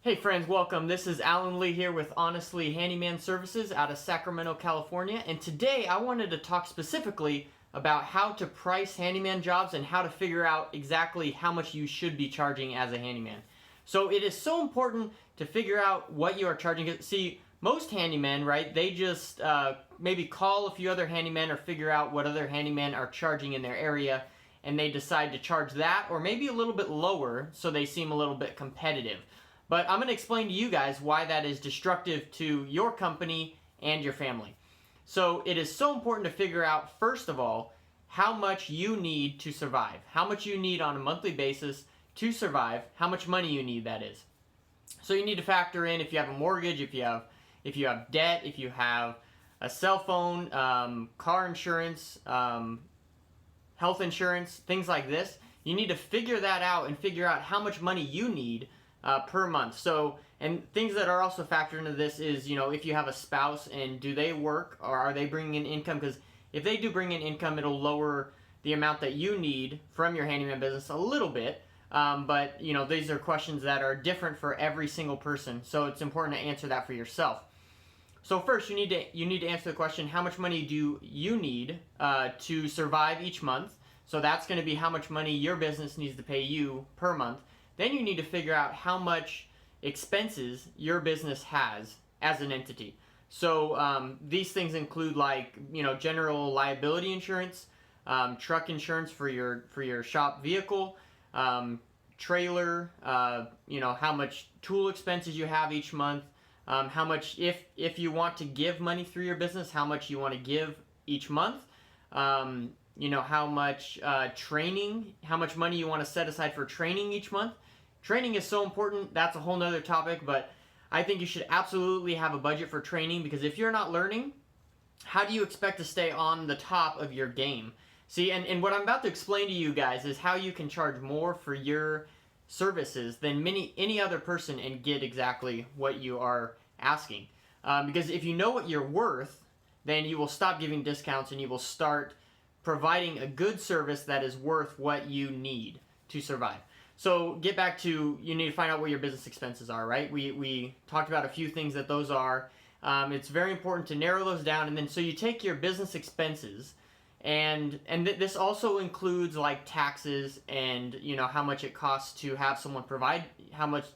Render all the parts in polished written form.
Hey friends, welcome. This is Alan Lee here with Honestly Handyman Services out of Sacramento, California. And today I wanted to talk specifically about how to price handyman jobs and how to figure out exactly how much you should be charging as a handyman. So it is so important to figure out what you are charging. See, most handymen, right, they just maybe call a few other handymen or figure out what other handymen are charging in their area, and they decide to charge that or maybe a little bit lower so they seem a little bit competitive. But I'm going to explain to you guys why that is destructive to your company and your family. So it is so important to figure out, first of all, how much you need to survive. How much you need on a monthly basis to survive. How much money you need, that is. So you need to factor in if you have a mortgage, if you have debt, if you have a cell phone, car insurance, health insurance, things like this. You need to figure that out and figure out how much money you need per month. So, and things that are also factored into this is, if you have a spouse and do they work or are they bringing in income? Because if they do bring in income, it'll lower the amount that you need from your handyman business a little bit. But these are questions that are different for every single person. So it's important to answer that for yourself. So first, you need to answer the question: how much money do you need to survive each month? So that's going to be how much money your business needs to pay you per month. Then you need to figure out how much expenses your business has as an entity. So these things include general liability insurance, truck insurance for your shop vehicle, trailer, how much tool expenses you have each month, how much, if you want to give money through your business, how much you want to give each month, how much training, how much money you want to set aside for training each month. Training is so important. That's a whole nother topic, but I think you should absolutely have a budget for training, because if you're not learning, how do you expect to stay on the top of your game? See, and what I'm about to explain to you guys is how you can charge more for your services than any other person and get exactly what you are asking. Because if you know what you're worth, then you will stop giving discounts and you will start providing a good service that is worth what you need to survive. So get back to, you need to find out what your business expenses are, right? We talked about a few things that those are. It's very important to narrow those down, and then so you take your business expenses, and this also includes like taxes and how much it costs to have someone provide, how much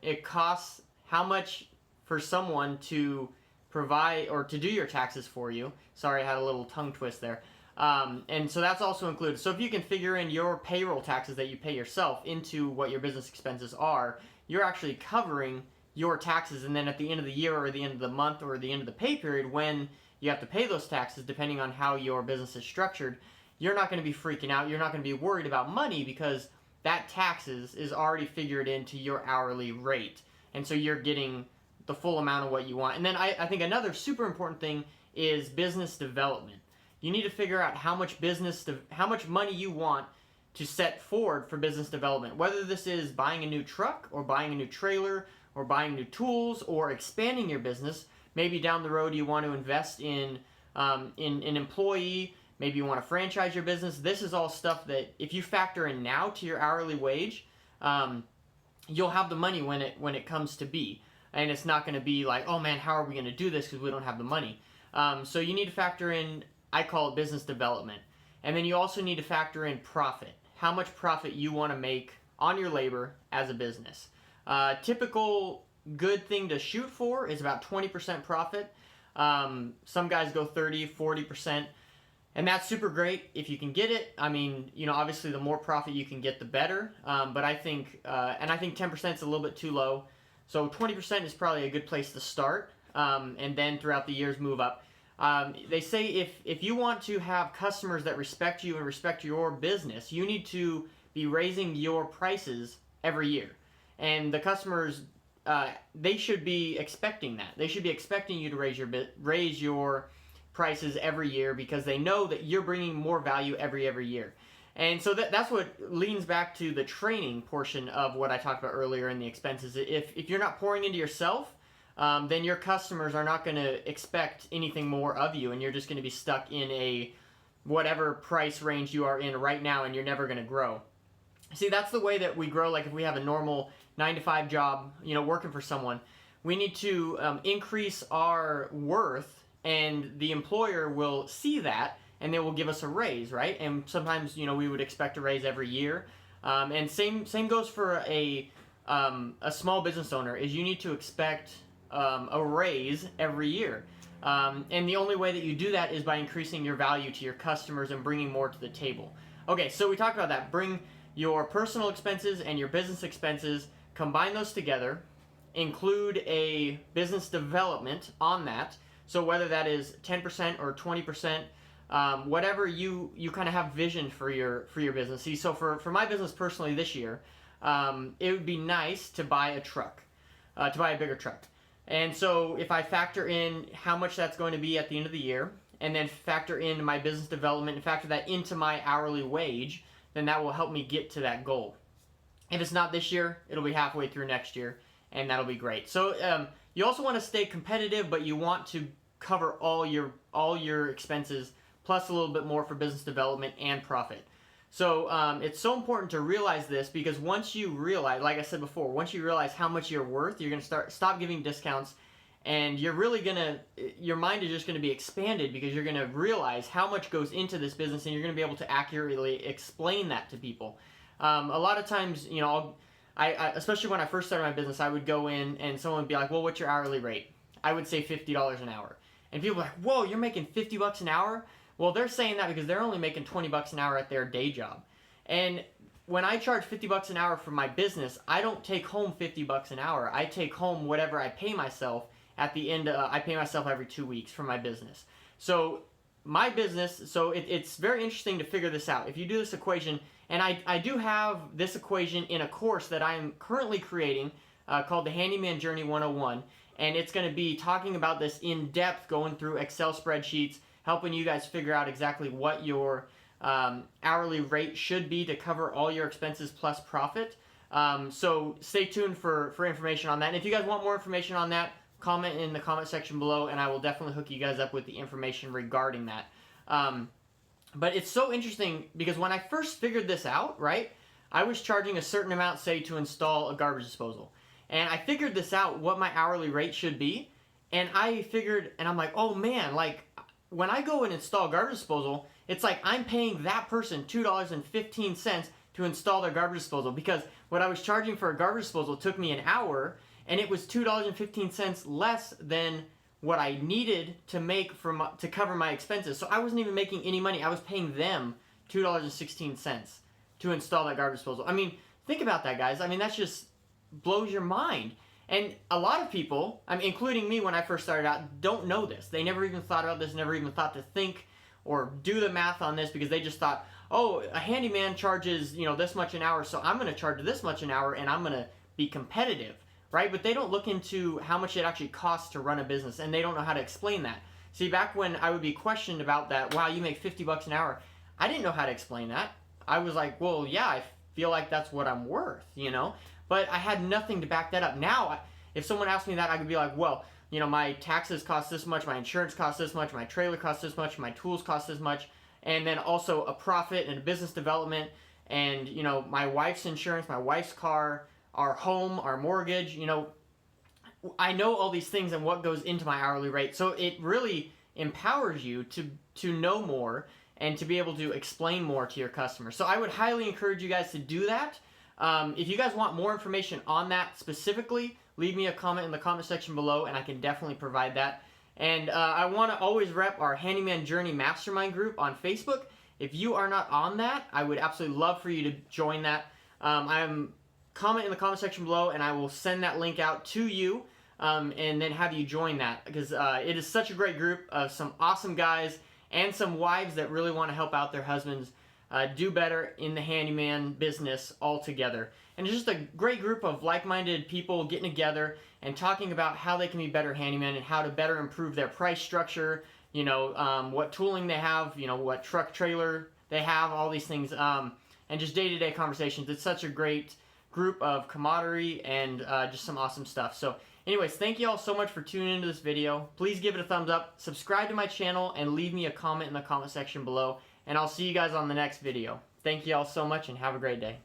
it costs, how much for someone to provide or to do your taxes for you. Sorry, I had a little tongue twist there. And so that's also included. So if you can figure in your payroll taxes that you pay yourself into what your business expenses are, you're actually covering your taxes. And then at the end of the year or the end of the month or the end of the pay period, when you have to pay those taxes, depending on how your business is structured, you're not going to be freaking out. You're not going to be worried about money, because that taxes is already figured into your hourly rate. And so you're getting the full amount of what you want. And then I think another super important thing is business development. You need to figure out how much money you want to set forward for business development. Whether this is buying a new truck or buying a new trailer or buying new tools or expanding your business. Maybe down the road you want to invest in an employee. Maybe you want to franchise your business. This is all stuff that if you factor in now to your hourly wage, you'll have the money when it comes to be. And it's not going to be like, oh man, how are we going to do this because we don't have the money. So you need to factor in, I call it business development. And then you also need to factor in profit. How much profit you want to make on your labor as a business. Typical good thing to shoot for is about 20% profit. Some guys go 30, 40%. And that's super great if you can get it. I mean, obviously the more profit you can get, the better. But I think 10% is a little bit too low. So 20% is probably a good place to start. And then throughout the years move up. They say if you want to have customers that respect you and respect your business, you need to be raising your prices every year. And the customers, they should be expecting that. They should be expecting you to raise your prices every year, because they know that you're bringing more value every year. And so that's what leans back to the training portion of what I talked about earlier in the expenses. If you're not pouring into yourself, then your customers are not going to expect anything more of you, and you're just going to be stuck in a whatever price range you are in right now, and you're never going to grow. See, that's the way that we grow. Like if we have a normal 9 to 5 job, you know, working for someone, we need to increase our worth, and the employer will see that, and they will give us a raise, right? And sometimes, you know, we would expect a raise every year. And same goes for a small business owner. Is you need to expect a raise every year. And the only way that you do that is by increasing your value to your customers and bringing more to the table. Okay, so we talked about that. Bring your personal expenses and your business expenses, combine those together, include a business development on that. So whether that is 10% or 20%, whatever you kind of have vision for your business. See, so for my business personally this year, it would be nice to buy a truck, to buy a bigger truck. And so if I factor in how much that's going to be at the end of the year, and then factor in my business development and factor that into my hourly wage, then that will help me get to that goal. If it's not this year, it'll be halfway through next year, and that'll be great. So you also want to stay competitive, but you want to cover all your expenses plus a little bit more for business development and profit. So it's so important to realize this, because once you realize, like I said before, once you realize how much you're worth, you're going to stop giving discounts, and you're really your mind is just going to be expanded, because you're going to realize how much goes into this business, and you're going to be able to accurately explain that to people. A lot of times, you know, I especially when I first started my business, I would go in and someone would be like, well, what's your hourly rate? I would say $50 an hour. And people are like, whoa, you're making $50 an hour? Well, they're saying that because they're only making $20 an hour at their day job. And when I charge $50 an hour for my business, I don't take home $50 an hour. I take home whatever I pay myself at the end. I pay myself every 2 weeks for my business. So my business, it's very interesting to figure this out. If you do this equation, and I do have this equation in a course that I am currently creating called the Handyman Journey 101, and it's going to be talking about this in depth, going through Excel spreadsheets, helping you guys figure out exactly what your hourly rate should be to cover all your expenses plus profit. So stay tuned for information on that. And if you guys want more information on that, comment in the comment section below, and I will definitely hook you guys up with the information regarding that. But it's so interesting, because when I first figured this out, right, I was charging a certain amount, say, to install a garbage disposal. And I figured this out, what my hourly rate should be, and I figured, and I'm like, oh man, like, when I go and install garbage disposal, it's like I'm paying that person $2.15 to install their garbage disposal, because what I was charging for a garbage disposal took me an hour, and it was $2.15 less than what I needed to make to cover my expenses. So I wasn't even making any money. I was paying them $2.16 to install that garbage disposal. I mean, think about that, guys. I mean, that just blows your mind. And a lot of people, I mean, including me when I first started out, don't know this. They never even thought about this, never even thought to think or do the math on this, because they just thought, oh, a handyman charges, you know, this much an hour, so I'm going to charge this much an hour, and I'm going to be competitive, right? But they don't look into how much it actually costs to run a business, and they don't know how to explain that. See, back when I would be questioned about that, wow, you make $50 an hour, I didn't know how to explain that. I was like, well, yeah, I feel like that's what I'm worth, you know? But I had nothing to back that up. Now, if someone asked me that, I could be like, well, you know, my taxes cost this much, my insurance costs this much, my trailer costs this much, my tools cost this much, and then also a profit and a business development, and, you know, my wife's insurance, my wife's car, our home, our mortgage, you know, I know all these things and what goes into my hourly rate. So it really empowers you to know more and to be able to explain more to your customers. So I would highly encourage you guys to do that. If you guys want more information on that specifically, leave me a comment in the comment section below, and I can definitely provide that. And I want to always rep our Handyman Journey Mastermind group on Facebook. If you are not on that, I would absolutely love for you to join that. Comment in the comment section below, and I will send that link out to you, and then have you join that, because it is such a great group of some awesome guys and some wives that really want to help out their husbands do better in the handyman business altogether. And it's just a great group of like-minded people getting together and talking about how they can be better handymen and how to better improve their price structure, you know, what tooling they have, you know, what truck trailer they have, all these things, and just day-to-day conversations. It's such a great group of camaraderie and just some awesome stuff. So anyways, thank you all so much for tuning into this video. Please give it a thumbs up, subscribe to my channel, and leave me a comment in the comment section below. And I'll see you guys on the next video. Thank you all so much, and have a great day.